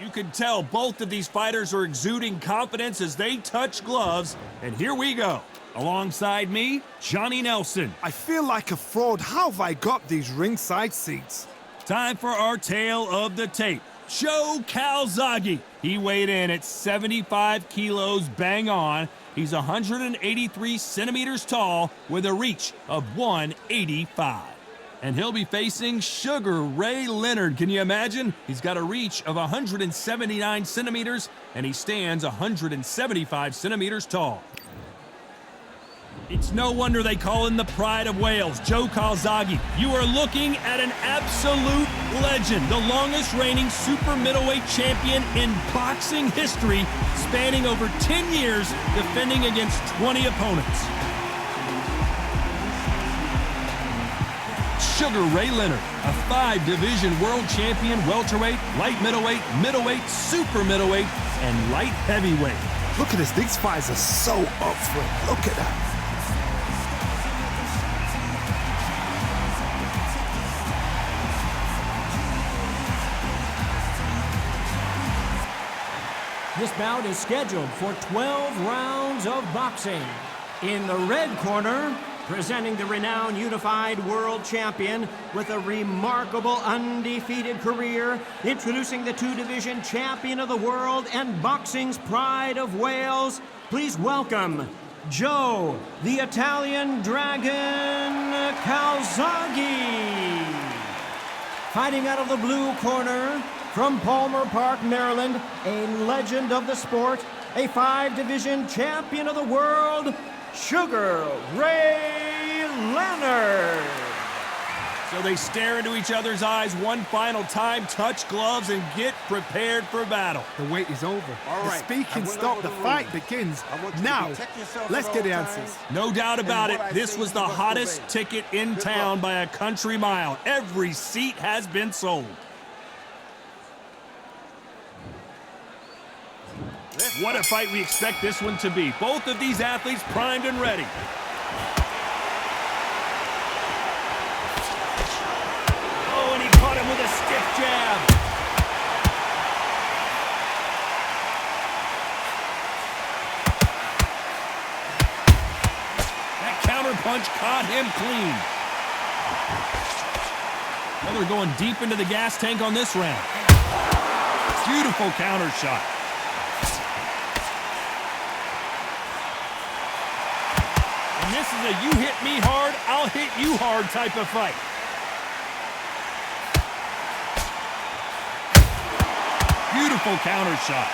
You can tell both of these fighters are exuding confidence as they touch gloves, and here we go. Alongside me, Johnny Nelson. I feel like a fraud. How have I got these ringside seats? Time for our tale of the tape. Joe Calzaghe. He weighed in at 75 kilos bang on. He's 183 centimeters tall with a reach of 185. And he'll be facing Sugar Ray Leonard. Can you imagine? He's got a reach of 179 centimeters, and he stands 175 centimeters tall. It's no wonder they call him the Pride of Wales, Joe Calzaghe. You are looking at an absolute legend, the longest reigning super middleweight champion in boxing history, spanning over 10 years, defending against 20 opponents. Sugar Ray Leonard, a 5-division world champion, welterweight, light middleweight, super middleweight, and light heavyweight. Look at this, these fighters are so up for it. Look at that. This bout is scheduled for 12 rounds of boxing. In the red corner, presenting the renowned unified world champion with a remarkable undefeated career, introducing the 2-division champion of the world and boxing's Pride of Wales, please welcome Joe, the Italian Dragon Calzaghe. Fighting out of the blue corner, from Palmer Park, Maryland, a legend of the sport, a 5-division champion of the world, Sugar Ray Leonard. So they stare into each other's eyes one final time, touch gloves, and get prepared for battle. The wait is over. All the right. speaking stopped. The fight begins. Now, let's get the answers. No doubt about it, this was the hottest ticket in town by a country mile. Every seat has been sold. What a fight we expect this one to be. Both of these athletes primed and ready. Oh, and he caught him with a stiff jab. That counter punch caught him clean. Well, they're going deep into the gas tank on this round. Beautiful counter shot. This is a you hit me hard, I'll hit you hard type of fight. Beautiful counter shot.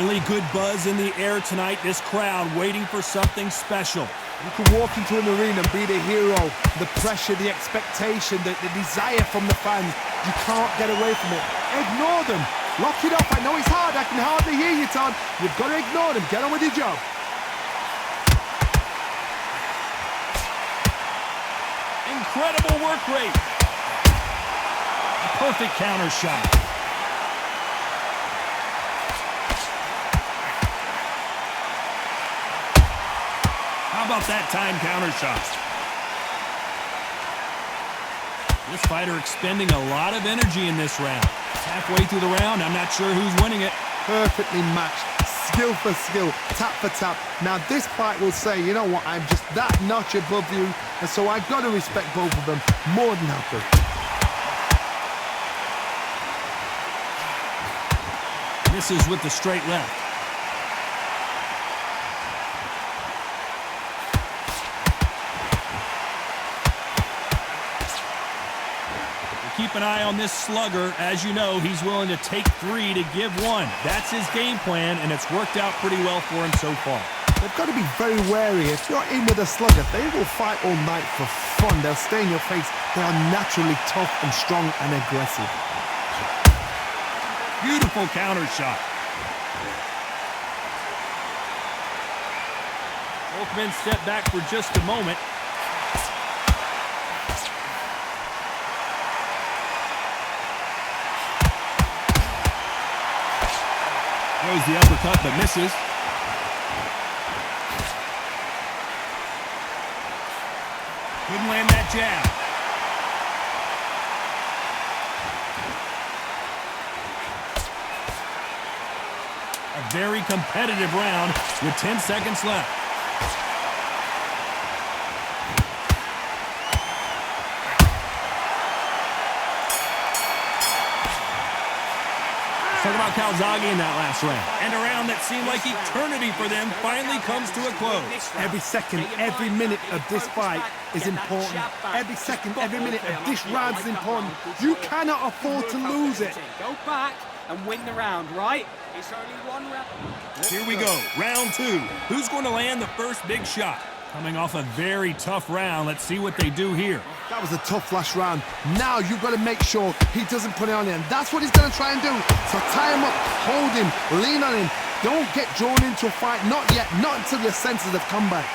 Really good buzz in the air tonight. This crowd waiting for something special. You can walk into an arena and be the hero. The pressure, the expectation, the desire from the fans. You can't get away from it. Ignore them. Lock it up. I know it's hard. I can hardly hear you, Todd. You've got to ignore them. Get on with your job. Incredible work rate. A perfect counter shot. How about that time counter shot? This fighter expending a lot of energy in this round. Halfway through the round, I'm not sure who's winning it. Perfectly matched. Skill for skill. Tap for tap. Now this fight will say, you know what, I'm just that notch above you, and so I've got to respect both of them more than happy. Misses with the straight left. Keep an eye on this slugger. As you know, he's willing to take 3 to give 1. That's his game plan, and it's worked out pretty well for him so far. They've got to be very wary. If you're in with a slugger, they will fight all night for fun. They'll stay in your face. They are naturally tough and strong and aggressive. Beautiful counter shot. Both men step back for just a moment. Throws the uppercut, but misses. Couldn't land that jab. very competitive round with 10 seconds left. Talk about Calzaghe in that last round. And a round that seemed like eternity for them finally comes to a close. Every second, every minute of this fight is important. Every second, every minute of this round is important. You cannot afford to lose it. Go back and win the round, right? It's only one round. Here we go, round 2. Who's going to land the first big shot? Coming off a very tough round, let's see what they do here. That was a tough last round. Now you've got to make sure he doesn't put it on him. That's what he's going to try and do. So tie him up, hold him, lean on him. Don't get drawn into a fight. Not yet. Not until your senses have come back.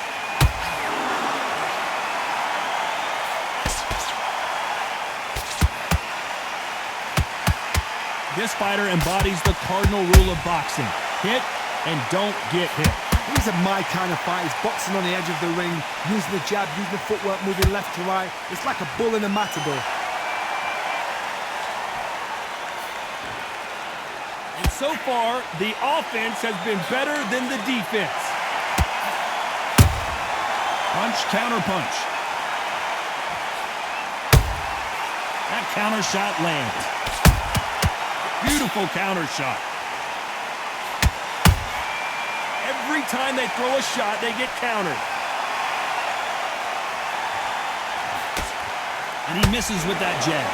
This fighter embodies the cardinal rule of boxing. Hit and don't get hit. These are my kind of fight. He's boxing on the edge of the ring, using the jab, using the footwork, moving left to right. It's like a bull in a matador. And so far, the offense has been better than the defense. Punch, counter punch. That counter shot lands. Beautiful counter shot. Every time they throw a shot, they get countered. And he misses with that jab.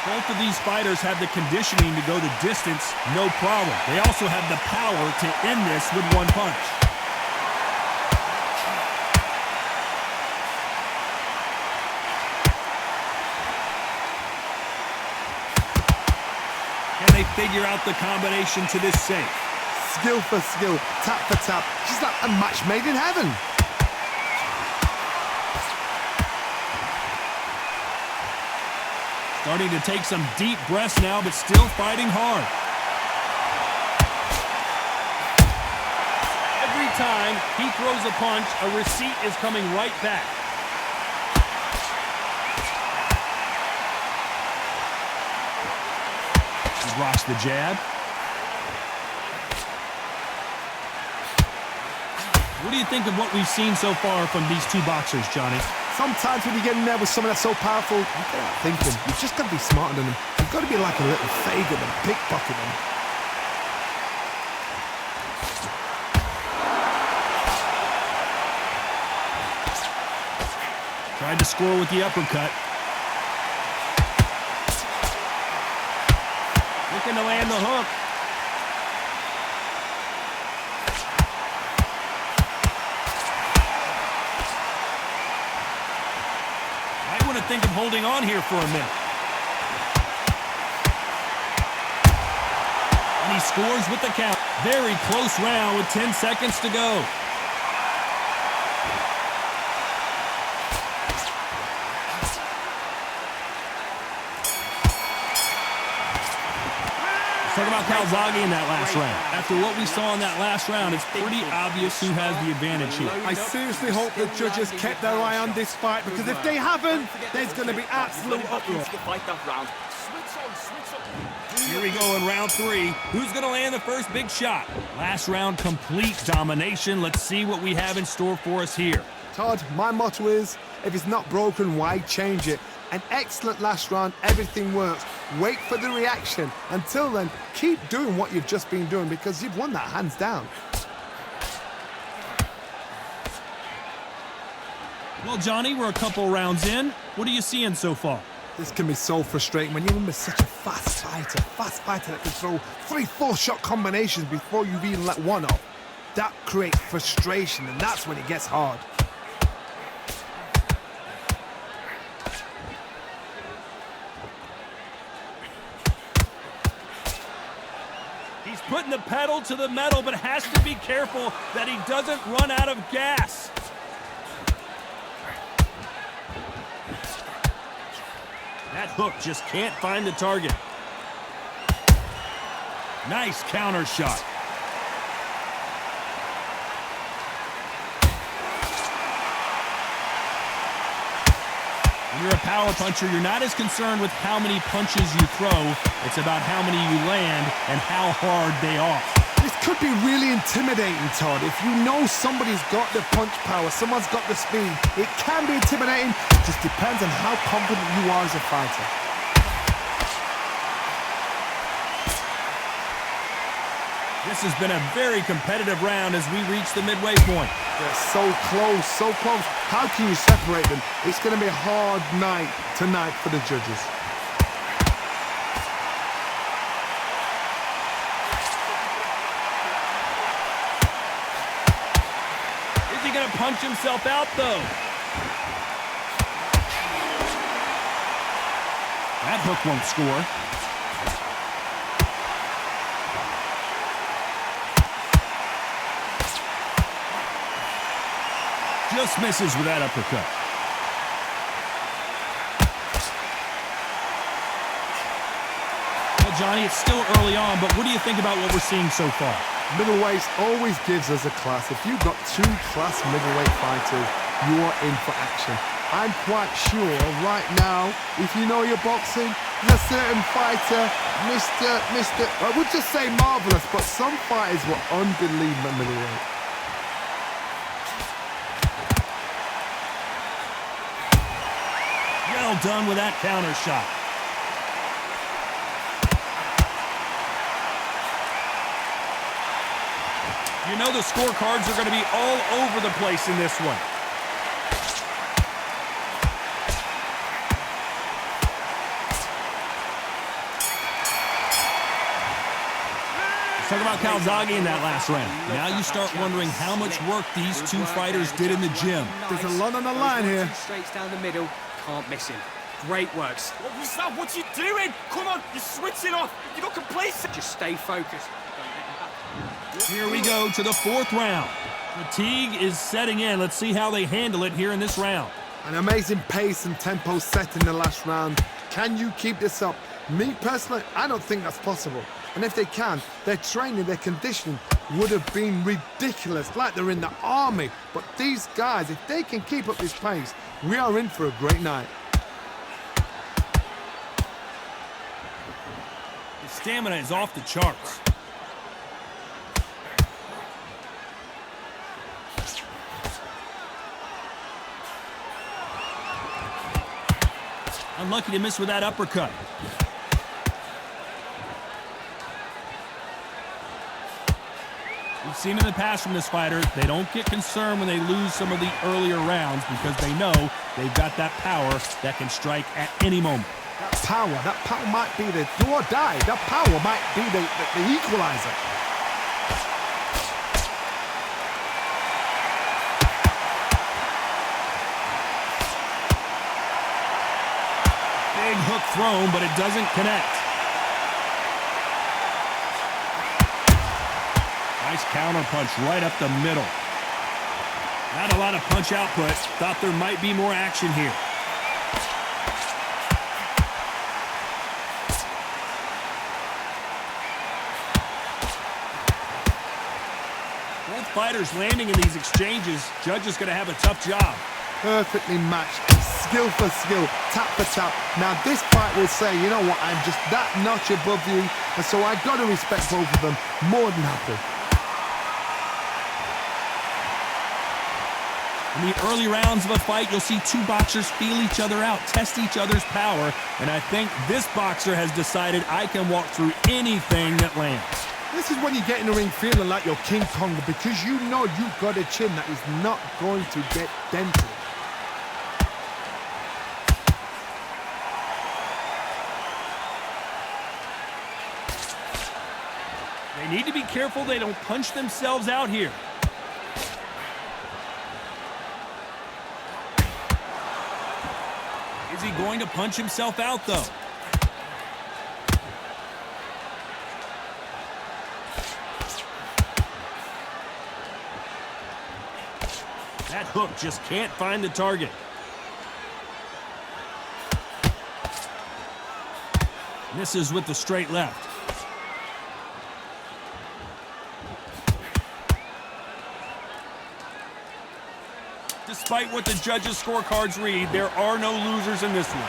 Both of these fighters have the conditioning to go the distance, no problem. They also have the power to end this with one punch. They figure out the combination to this safe. Skill for skill, tap for tap. She's like a match made in heaven. Starting to take some deep breaths now, but still fighting hard. Every time he throws a punch, a receipt is coming right back. Rocks the jab. What do you think of what we've seen so far from these two boxers, Johnny? Sometimes when you get in there with someone that's so powerful, you can't think them. You've just got to be smarter than them. You've got to be like a little faggot and pickpocket them. Tried to score with the uppercut. Looking to land the hook. Might want to think of holding on here for a minute. And he scores with the count. Very close round with 10 seconds to go. Talk about Calzaghe in that last round. After what we saw in that last round, it's pretty obvious who has the advantage here. I seriously hope the judges kept their eye on this fight, because if they haven't, there's going to be absolute uproar. Here we go in round 3. Who's going to land the first big shot? Last round, complete domination. Let's see what we have in store for us here. Todd, my motto is, if it's not broken, why change it? An excellent last round, everything works. Wait for the reaction. Until then, keep doing what you've just been doing, because you've won that hands down. Well, Johnny, we're a couple rounds in. What are you seeing so far? This can be so frustrating when you're with such a fast fighter that can throw 3-4 shot combinations before you've even let one off. That creates frustration, and that's when it gets hard. He's putting the pedal to the metal, but has to be careful that he doesn't run out of gas. That hook just can't find the target. Nice counter shot. When you're a power puncher, you're not as concerned with how many punches you throw. It's about how many you land and how hard they are. This could be really intimidating, Todd. If you know somebody's got the punch power, someone's got the speed, it can be intimidating. It just depends on how confident you are as a fighter. This has been a very competitive round as we reach the midway point. They're so close, so close. How can you separate them? It's going to be a hard night tonight for the judges. Is he going to punch himself out, though? That hook won't score. Just misses with that uppercut. Well, Johnny, it's still early on, but what do you think about what we're seeing so far? Middleweight always gives us a class. If you've got two class middleweight fighters, you are in for action. I'm quite sure right now, if you know your boxing, there's a certain fighter, I would just say marvelous, but some fighters were unbelievable at middleweight. Well done with that counter shot. You know the scorecards are going to be all over the place in this one. Let's talk about Calzaghe in that last round. Now you start wondering how much work these two fighters did in the gym. There's a lot on the line here. Straight down the middle. Can't miss him. Great works. What was that? What you doing? Come on, you're switching off. You got complacent. Just stay focused. Here we go to the fourth round. Fatigue is setting in. Let's see how they handle it here in this round. An amazing pace and tempo set in the last round. Can you keep this up? Me personally, I don't think that's possible. And if they can, their training, their conditioning would have been ridiculous, like they're in the army. But these guys, if they can keep up this pace, we are in for a great night. His stamina is off the charts. Unlucky to miss with that uppercut. We've seen in the past from this fighter, they don't get concerned when they lose some of the earlier rounds because they know they've got that power that can strike at any moment. That power might be the do or die. That power might be the equalizer. Big hook thrown, but it doesn't connect. Nice counter punch right up the middle. Not a lot of punch output. Thought there might be more action here. Both fighters landing in these exchanges. Judge is going to have a tough job. Perfectly matched, skill for skill, tap for tap. Now this fight will say, you know what, I'm just that notch above you, and so I've got to respect both of them more than happy. In the early rounds of a fight, you'll see two boxers feel each other out, test each other's power, and I think this boxer has decided I can walk through anything that lands. This is when you get in the ring feeling like you're King Kong because you know you've got a chin that is not going to get dented. They need to be careful they don't punch themselves out here. Is he going to punch himself out, though? That hook just can't find the target. Misses with the straight left. Despite what the judges' scorecards read, there are no losers in this one.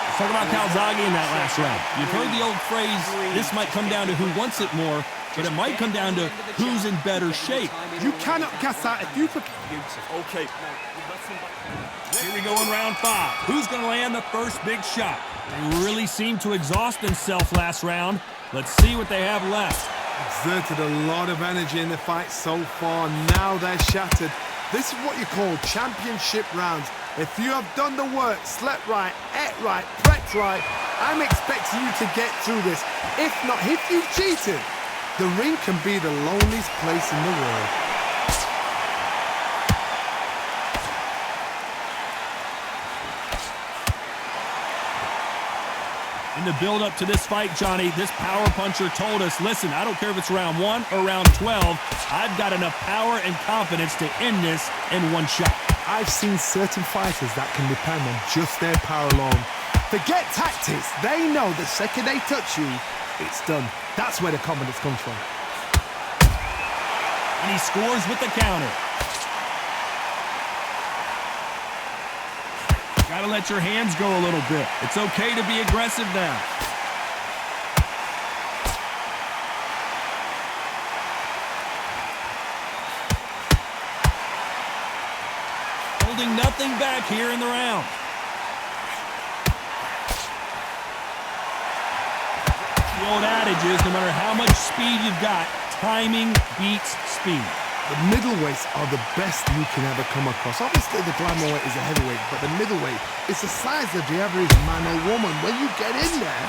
Let's talk about Calzaghe in that last round. You've heard the old phrase, this might come down to who wants it more, but it might come down to who's in better shape. You cannot gas out if you... Okay. Here we go in round 5. Who's going to land the first big shot? They really seemed to exhaust themselves last round. Let's see what they have left. Exerted a lot of energy in the fight so far. Now they're shattered. This is what you call championship rounds. If you have done the work, slept right, ate right, prepped right, I'm expecting you to get through this. If not, if you've cheated, the ring can be the loneliest place in the world. In the build-up to this fight, Johnny, this power puncher told us, listen, I don't care if it's round 1 or round 12, I've got enough power and confidence to end this in one shot. I've seen certain fighters that can depend on just their power alone. Forget tactics. They know the second they touch you, it's done. That's where the confidence comes from. And he scores with the counter. Gotta let your hands go a little bit. It's okay to be aggressive now. Holding nothing back here in the round. The old adage is no matter how much speed you've got, timing beats speed. The middleweights are the best you can ever come across. Obviously, the glamour weight is a heavyweight, but the middleweight is the size of the average man or woman. When you get in there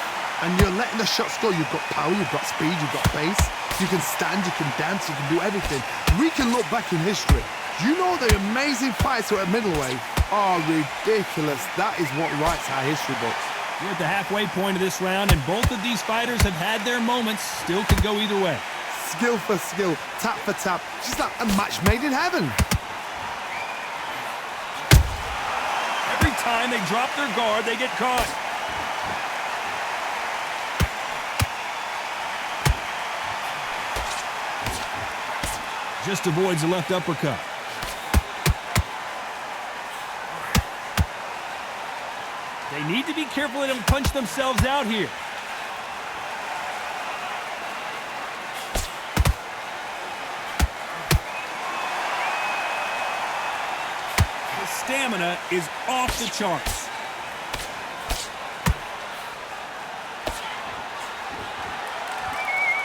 and you're letting the shots go, you've got power, you've got speed, you've got pace. You can stand, you can dance, you can do everything. We can look back in history. You know the amazing fights at middleweight are ridiculous. That is what writes our history books. We're at the halfway point of this round, and both of these fighters have had their moments. Still could go either way. Skill for skill, tap for tap. Just like a match made in heaven. Every time they drop their guard, they get caught. Just avoids the left uppercut. They need to be careful they don't punch themselves out here. The stamina is off the charts.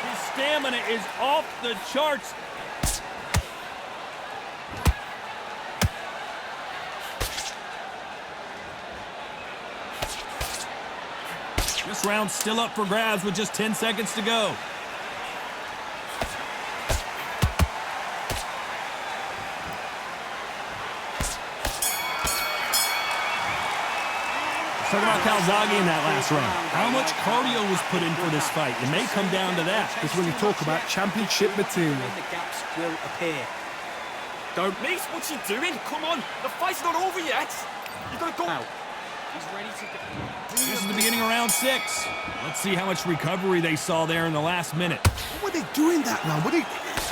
His stamina is off the charts. This round's still up for grabs with just 10 seconds to go. Let's talk about Calzaghe in that last round. How much cardio was put in for this fight? It may come down to that. Because when you talk about championship material, The gaps will appear. Don't miss. What's he doing? Come on. The fight's not over yet. You gotta go Out. He's ready to go. This is the beginning of round 6. Let's see how much recovery they saw there in the last minute. what were they doing that round? Are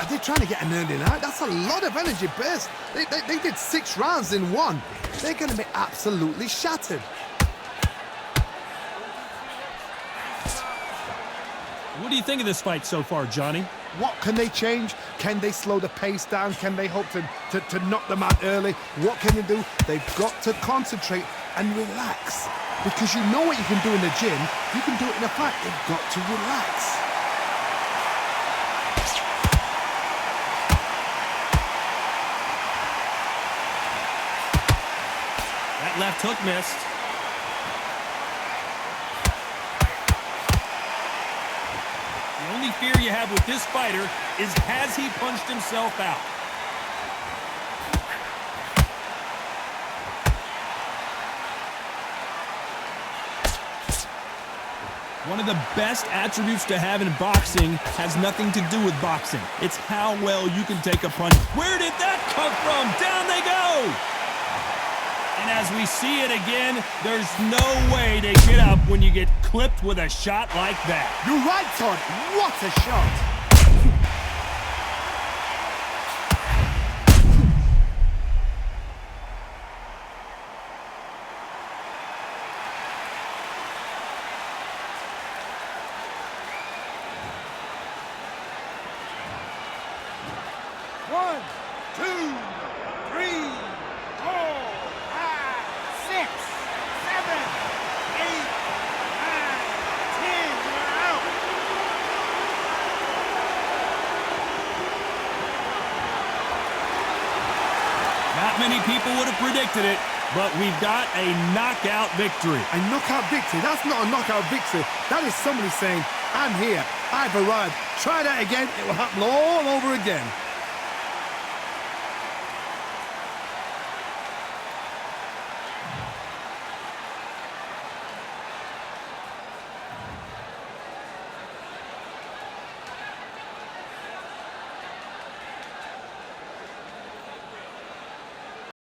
they trying to get an earning out? That's a lot of energy burst. They did 6 rounds in one. They're going to be absolutely shattered. What do you think of this fight so far, Johnny? What can they change? Can they slow the pace down? Can they hope to knock them out early? What can they do? They've got to concentrate and relax. Because you know what you can do in the gym, you can do it in a fight. They've got to relax. That left hook missed. The only fear you have with this fighter is, has he punched himself out? One of the best attributes to have in boxing has nothing to do with boxing. It's how well you can take a punch. Where did that come from? Down they go! And as we see it again, there's no way to get up when you get clipped with a shot like that. You're right, Todd. What a shot. One, two, three, 4, 5, 6, 7, 8, 9, 10. You're out. Not many people would have predicted it, but we've got a knockout victory. A knockout victory? That's not a knockout victory. That is somebody saying, I'm here, I've arrived. Try that again, it will happen all over again.